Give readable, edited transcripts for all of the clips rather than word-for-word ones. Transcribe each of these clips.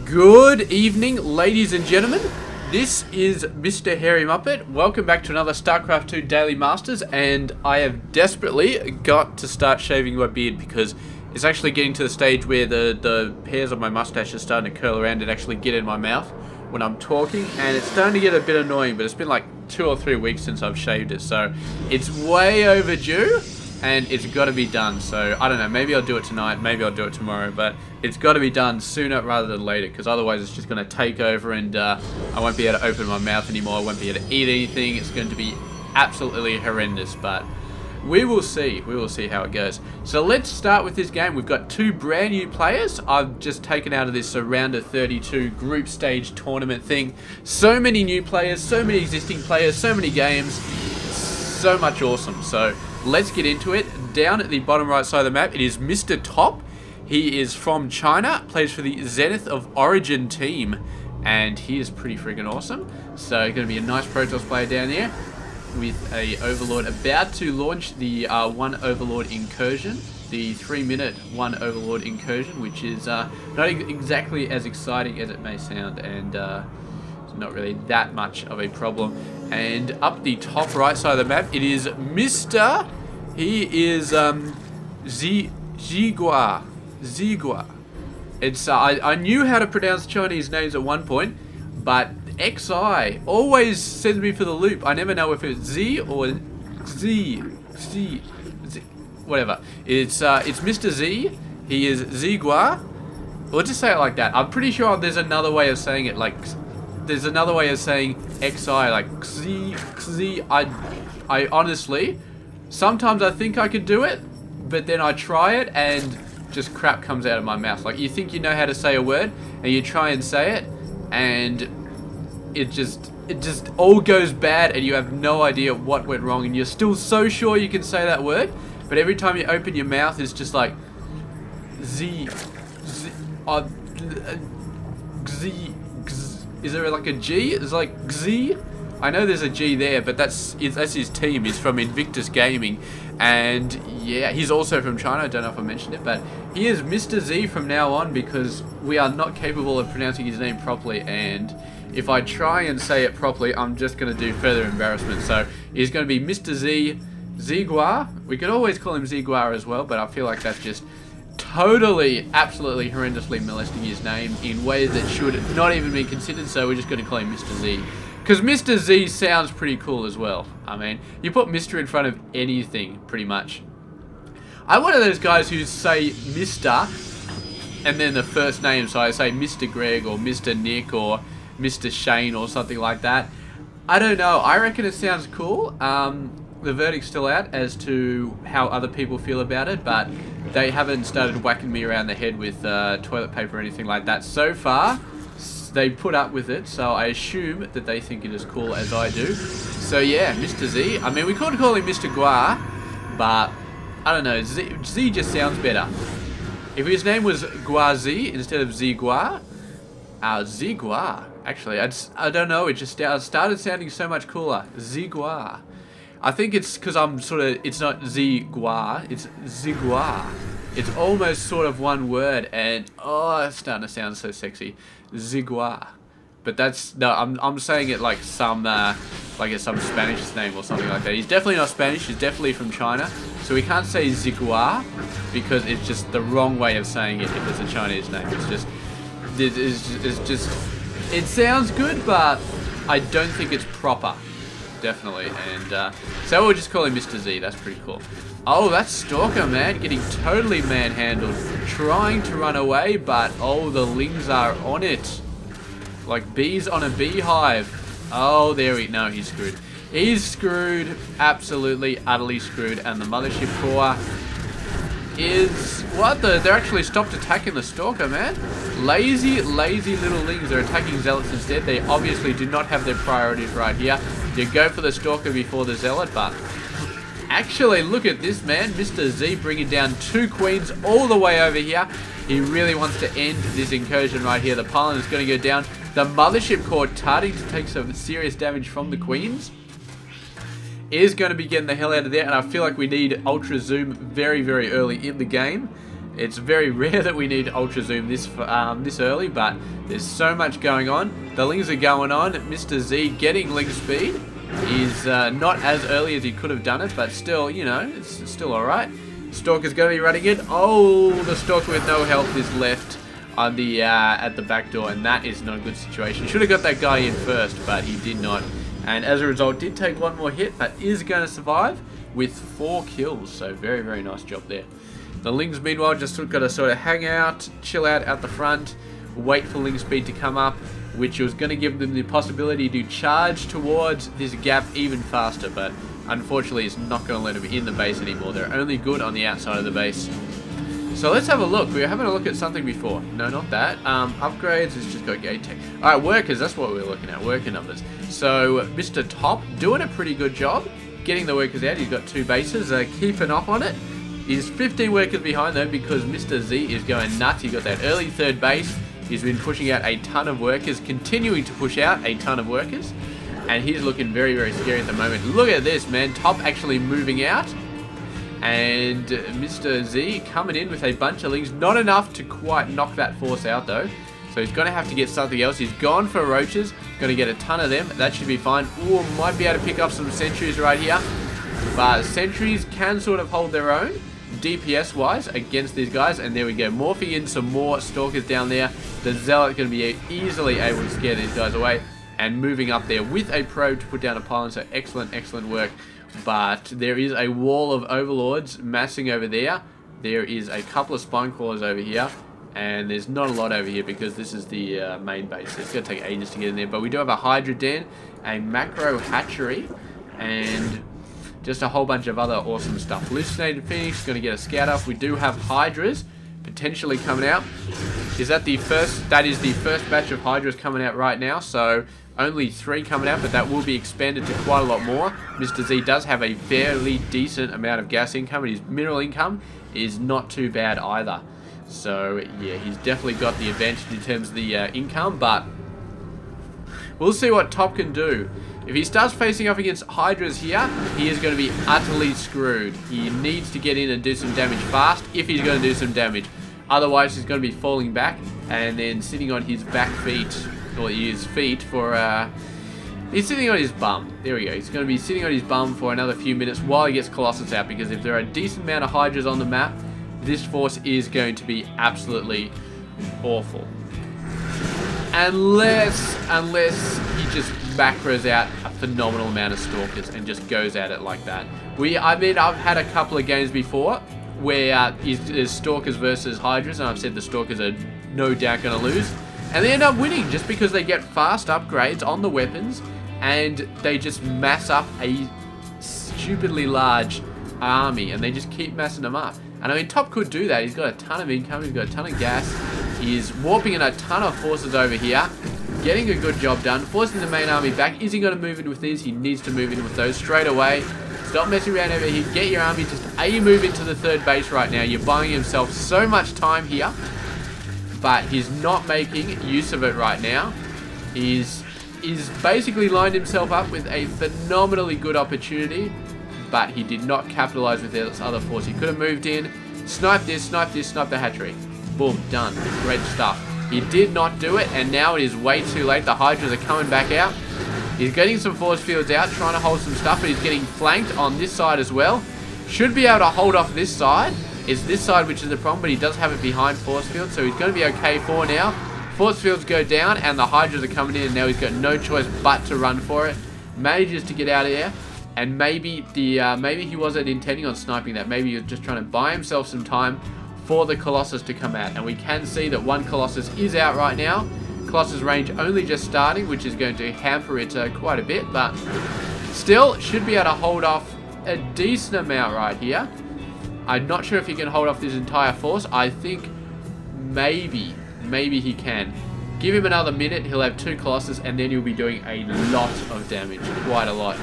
Good evening, ladies and gentlemen. This is Mr. Hairy Muppet. Welcome back to another Starcraft 2 Daily Masters, and I have desperately got to start shaving my beard because it's actually getting to the stage where the hairs on my mustache are starting to curl around and actually get in my mouth when I'm talking, and it's starting to get a bit annoying, but it's been like 2 or 3 weeks since I've shaved it, so it's way overdue. And it's got to be done, so I don't know, maybe I'll do it tonight, maybe I'll do it tomorrow, but it's got to be done sooner rather than later, because otherwise it's just going to take over and I won't be able to open my mouth anymore, I won't be able to eat anything, it's going to be absolutely horrendous, but we will see how it goes. So let's start with this game. We've got 2 brand new players. I've just taken out of this round of 32 group stage tournament thing. So many new players, so many existing players, so many games, so much awesome, so let's get into it. Down at the bottom right side of the map, it is Mr. Top. He is from China, plays for the Zenith of Origin team, and he is pretty freaking awesome. So going to be a nice Protoss player down there with a Overlord about to launch the 1 Overlord incursion, the 3-minute 1 Overlord incursion, which is not exactly as exciting as it may sound, and it's not really that much of a problem. And up the top right side of the map, it is Mr. He is XiGua. It's I knew how to pronounce Chinese names at one point, but XI always sends me for the loop. I never know if it's Z or Z, whatever. It's Mr. Z. He is XiGua. We'll just say it like that. I'm pretty sure there's another way of saying it, like there's another way of saying XI, like XI. I honestly, sometimes I think I could do it, but then I try it and just crap comes out of my mouth. Like, you think you know how to say a word and you try and say it and it just all goes bad and you have no idea what went wrong, and you're still so sure you can say that word, but every time you open your mouth it's just like Z. Is there like a G? It's like Xi. I know there's a G there, but that's his team. He's from Invictus Gaming, and yeah, he's also from China. I don't know if I mentioned it, but he is Mr. Z from now on because we are not capable of pronouncing his name properly, and if I try and say it properly, I'm just going to do further embarrassment. So he's going to be Mr. Z, XiGua. We could always call him XiGua as well, but I feel like that's just totally, absolutely horrendously molesting his name in ways that should not even be considered, so we're just going to call him Mr. Z. Because Mr. Z sounds pretty cool as well. I mean, you put Mr. in front of anything, pretty much. I'm one of those guys who say Mr. and then the first name, so I say Mr. Greg or Mr. Nick or Mr. Shane or something like that. I don't know, I reckon it sounds cool. The verdict's still out as to how other people feel about it, but they haven't started whacking me around the head with toilet paper or anything like that so far. They put up with it, so I assume that they think it is cool as I do. So yeah, Mr. Z. I mean, we could call him Mr. Gua, but I don't know, Z just sounds better. If his name was Gua Z instead of XiGua, XiGua, actually, I don't know, it just started sounding so much cooler. XiGua. I think it's because I'm sort of, it's not XiGua, it's XiGua. It's almost sort of one word, and oh, it's starting to sound so sexy. XiGua. But that's, no, I'm saying it like some, like it's some Spanish name or something like that. He's definitely not Spanish, he's definitely from China. So we can't say XiGua because it's just the wrong way of saying it if it's a Chinese name. It's just, it sounds good, but I don't think it's proper. Definitely, and so we'll just call him Mr. Z. That's pretty cool. Oh, that's Stalker, man, getting totally manhandled, trying to run away, but oh, the lings are on it, like bees on a beehive. Oh, there we no, he's screwed. He's screwed, absolutely, utterly screwed, and the mothership core is what the? They're actually stopped attacking the Stalker, man. Lazy little lings are attacking Zealots instead. They obviously do not have their priorities right here. You go for the Stalker before the Zealot, but actually, look at this, man. Mr. Z bringing down 2 Queens all the way over here. He really wants to end this incursion right here. The Pylon is going to go down. The Mothership Core starting to take some serious damage from the Queens. Is going to be getting the hell out of there, and I feel like we need Ultra Zoom very, very early in the game. It's very rare that we need ultra zoom this early, but there's so much going on. The Lings are going on. Mr. Z getting Ling speed is not as early as he could have done it, but still, you know, it's still alright. Stalker's going to be running in. Oh, the Stalker with no health is left on the at the back door, and that is not a good situation. Should have got that guy in first, but he did not. And as a result, did take one more hit, but is going to survive with 4 kills. So very, very nice job there. The Lings, meanwhile, just got to sort of hang out, chill out at the front, wait for Ling speed to come up, which was going to give them the possibility to charge towards this gap even faster, but unfortunately it's not going to let them in the base anymore. They're only good on the outside of the base. So let's have a look. We were having a look at something before. No, not that. Upgrades, it's just got gate tech. Alright, workers, that's what we were looking at, worker numbers. So Mr. Top doing a pretty good job getting the workers out. He's got 2 bases, keeping up on it. He's 15 workers behind though because Mr. Z is going nuts. He got that early 3rd base. He's been pushing out a ton of workers, continuing to push out a ton of workers. And he's looking very, very scary at the moment. Look at this, man. Top actually moving out. And Mr. Z coming in with a bunch of Lings. Not enough to quite knock that force out though. So he's going to have to get something else. He's gone for roaches. Going to get a ton of them. That should be fine. Ooh, might be able to pick up some sentries right here. But sentries can sort of hold their own DPS wise against these guys, and there we go, morphing in some more Stalkers down there. The Zealot going to be easily able to scare these guys away, and moving up there with a probe to put down a pylon. So excellent, excellent work. But there is a wall of Overlords massing over there. There is a couple of Spine Crawlers over here, and there's not a lot over here because this is the main base. It's going to take ages to get in there, but we do have a Hydra Den, a Macro Hatchery, and just a whole bunch of other awesome stuff. Hallucinated Phoenix is going to get a scout up. We do have Hydras potentially coming out. Is that the first? That is the first batch of Hydras coming out right now. So only 3 coming out, but that will be expanded to quite a lot more. Mr. Z does have a fairly decent amount of gas income, and his mineral income is not too bad either. So yeah, he's definitely got the advantage in terms of the income, but we'll see what Top can do. If he starts facing up against Hydras here, he is going to be utterly screwed. He needs to get in and do some damage fast if he's going to do some damage. Otherwise, he's going to be falling back and then sitting on his back feet, or his feet for, he's sitting on his bum. There we go. He's going to be sitting on his bum for another few minutes while he gets Colossus out, because if there are a decent amount of Hydras on the map, this force is going to be absolutely awful. Unless he just macros out a phenomenal amount of Stalkers and just goes at it like that. I mean, I've had a couple of games before where there's Stalkers versus Hydras, and I've said the Stalkers are no doubt going to lose. And they end up winning just because they get fast upgrades on the weapons and they just mass up a stupidly large army, and they just keep massing them up. And I mean, Top could do that. He's got a ton of income, he's got a ton of gas. He's warping in a ton of forces over here, getting a good job done, forcing the main army back. Is he going to move in with these? He needs to move in with those straight away. Stop messing around over here. Get your army. Just move into the 3rd base right now. You're buying himself so much time here, but he's not making use of it right now. He's basically lined himself up with a phenomenally good opportunity, but he did not capitalize with this other force. He could have moved in, sniped this, snipe the hatchery. Boom, done. Great stuff. He did not do it, and now it is way too late. The Hydras are coming back out. He's getting some force fields out, trying to hold some stuff, but he's getting flanked on this side as well. Should be able to hold off this side. It's this side which is the problem, but he does have it behind force fields, so he's going to be okay for now. Force fields go down, and the Hydras are coming in, and now he's got no choice but to run for it. Manages to get out of there, and maybe he wasn't intending on sniping that. Maybe he was just trying to buy himself some time for the Colossus to come out, and we can see that one Colossus is out right now. Colossus range only just starting, which is going to hamper it quite a bit, but still should be able to hold off a decent amount right here. I'm not sure if he can hold off this entire force. I think maybe he can. Give him another minute, he'll have 2 Colossus, and then he'll be doing a lot of damage, quite a lot.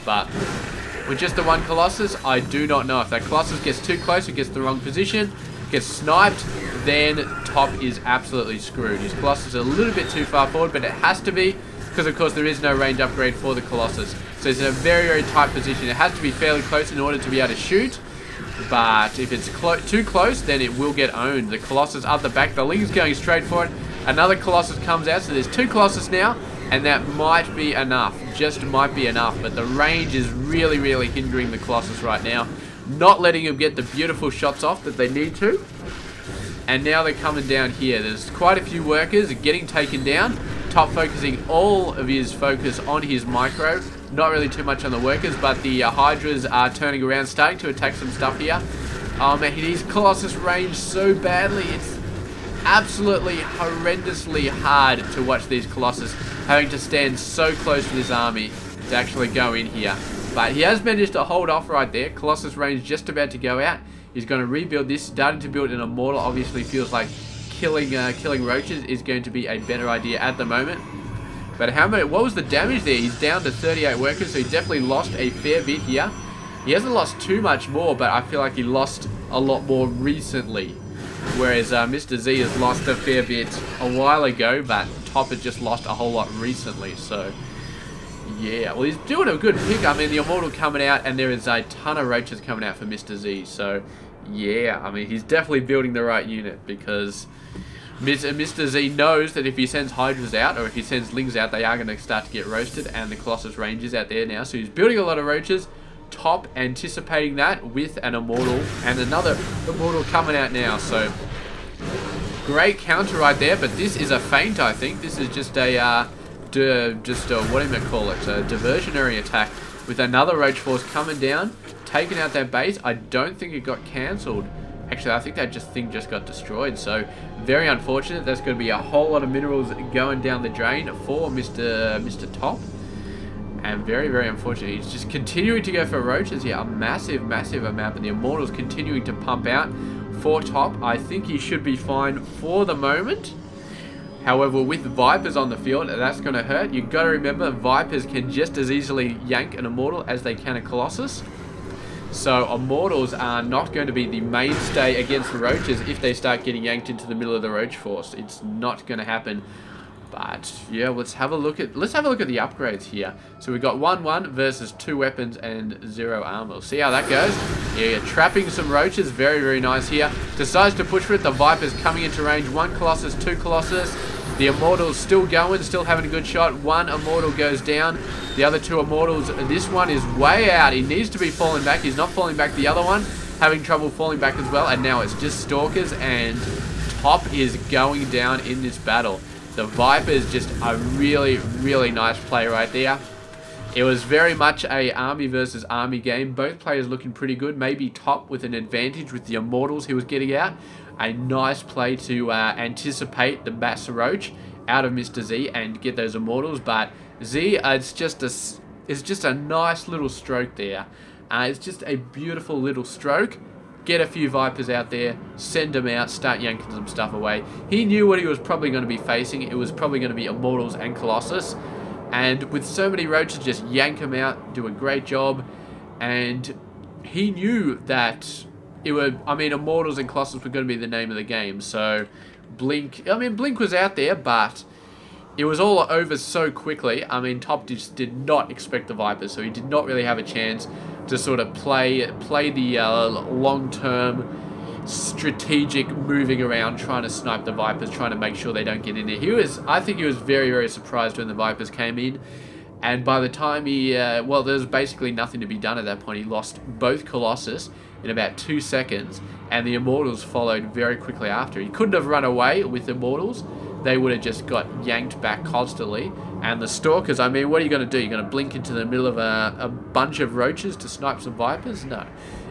But with just the 1 Colossus, I do not know. If that Colossus gets too close or gets the wrong position, gets sniped, then Top is absolutely screwed. His Colossus is a little bit too far forward, but it has to be, because of course there is no range upgrade for the Colossus. So it's in a very, very tight position. It has to be fairly close in order to be able to shoot. But if it's too close, then it will get owned. The Colossus up the back. The Ling's going straight for it. Another Colossus comes out. So there's 2 Colossus now. And that might be enough. Just might be enough. But the range is really, really hindering the Colossus right now. Not letting him get the beautiful shots off that they need to. And now they're coming down here. There's quite a few workers getting taken down. Top focusing all of his focus on his micro. Not really too much on the workers, but the Hydras are turning around, starting to attack some stuff here. Oh man, his Colossus range so badly. It's absolutely horrendously hard to watch these Colossus having to stand so close to this army to actually go in here. But he has managed to hold off right there. Colossus range just about to go out. He's going to rebuild this. Starting to build an Immortal obviously feels like killing roaches is going to be a better idea at the moment. But what was the damage there? He's down to 38 workers, so he definitely lost a fair bit here. He hasn't lost too much more, but I feel like he lost a lot more recently. Whereas Mr. Z has lost a fair bit a while ago, but Top has just lost a whole lot recently. So, yeah. Well, he's doing a good pick. I mean, the Immortal coming out, and there is a ton of roaches coming out for Mr. Z. So, yeah. I mean, he's definitely building the right unit, because Mr. Z knows that if he sends Hydras out, or if he sends Lings out, they are going to start to get roasted, and the Colossus range is out there now. So he's building a lot of roaches. Top anticipating that with an Immortal, and another Immortal coming out now. So great counter right there, but this is a feint, I think. This is just a what do you call it? A diversionary attack with another Roach Force coming down, taking out that base. I don't think it got cancelled. Actually, I think that thing just got destroyed. So very unfortunate. There's going to be a whole lot of minerals going down the drain for Mr. Top. And very, very unfortunate. He's just continuing to go for roaches here. A massive, massive amount. And the Immortal's continuing to pump out for Top. I think he should be fine for the moment. However, with Vipers on the field, that's going to hurt. You've got to remember, Vipers can just as easily yank an Immortal as they can a Colossus. So Immortals are not going to be the mainstay against the roaches if they start getting yanked into the middle of the Roach Force. It's not going to happen. But yeah, let's have a look at the upgrades here. So we've got 1-1 versus 2 weapons and 0 armor. We'll see how that goes. Yeah, trapping some roaches, very, very nice here. Decides to push for it. The Viper's coming into range. 1 Colossus, 2 Colossus. The Immortal's still going, still having a good shot. 1 Immortal goes down. The other 2 Immortals, this one is way out. He needs to be falling back. He's not falling back. The other one having trouble falling back as well. And now it's just Stalkers, and Top is going down in this battle. The Viper is just a really, really nice play right there. It was very much a army versus army game. Both players looking pretty good. Maybe Top with an advantage with the Immortals he was getting out. A nice play to anticipate the Mass Roach out of Mr. Z and get those Immortals. But Z, it's just a nice little stroke there. It's just a beautiful little stroke. Get a few Vipers out there, send them out, start yanking some stuff away. He knew what he was probably going to be facing. It was probably going to be Immortals and Colossus. And with so many roaches, just yank them out, do a great job. And he knew that Immortals and Colossus were going to be the name of the game. So Blink was out there, but it was all over so quickly. I mean, Top just did not expect the Vipers, so he did not really have a chance to sort of play the long-term strategic moving around, trying to snipe the Vipers, trying to make sure they don't get in there. I think he was very, very surprised when the Vipers came in. And by the time there was basically nothing to be done at that point. He lost both Colossus in about 2 seconds, and the Immortals followed very quickly after. He couldn't have run away with Immortals. They would have just got yanked back constantly. And the Stalkers, I mean, what are you going to do? You're going to blink into the middle of a bunch of roaches to snipe some Vipers? No.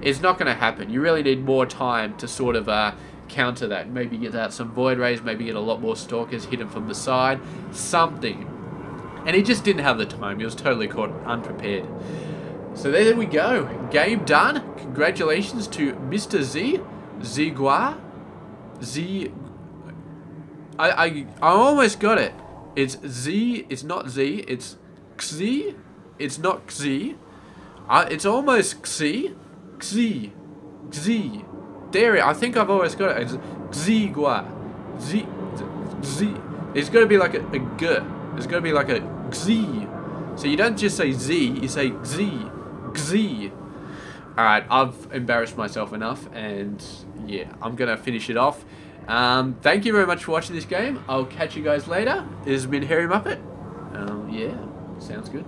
It's not going to happen. You really need more time to sort of counter that. Maybe get out some Void Rays, maybe get a lot more Stalkers, hit them from the side, something. And he just didn't have the time. He was totally caught unprepared. So there we go. Game done. Congratulations to Mr. Z. XiGua. I almost got it. It's Z. It's not Z. It's Xi. It's not Xi. It's almost Xi. Xi. Xi. There. I think I've always got it. It's XiGua. Z. It's got to be like a G. It's got to be like a Xi. So you don't just say Z. You say Xi. Xi. Alright, I've embarrassed myself enough, and yeah, I'm going to finish it off. Thank you very much for watching this game. I'll catch you guys later. This has been Hairy Muppet. Yeah, sounds good.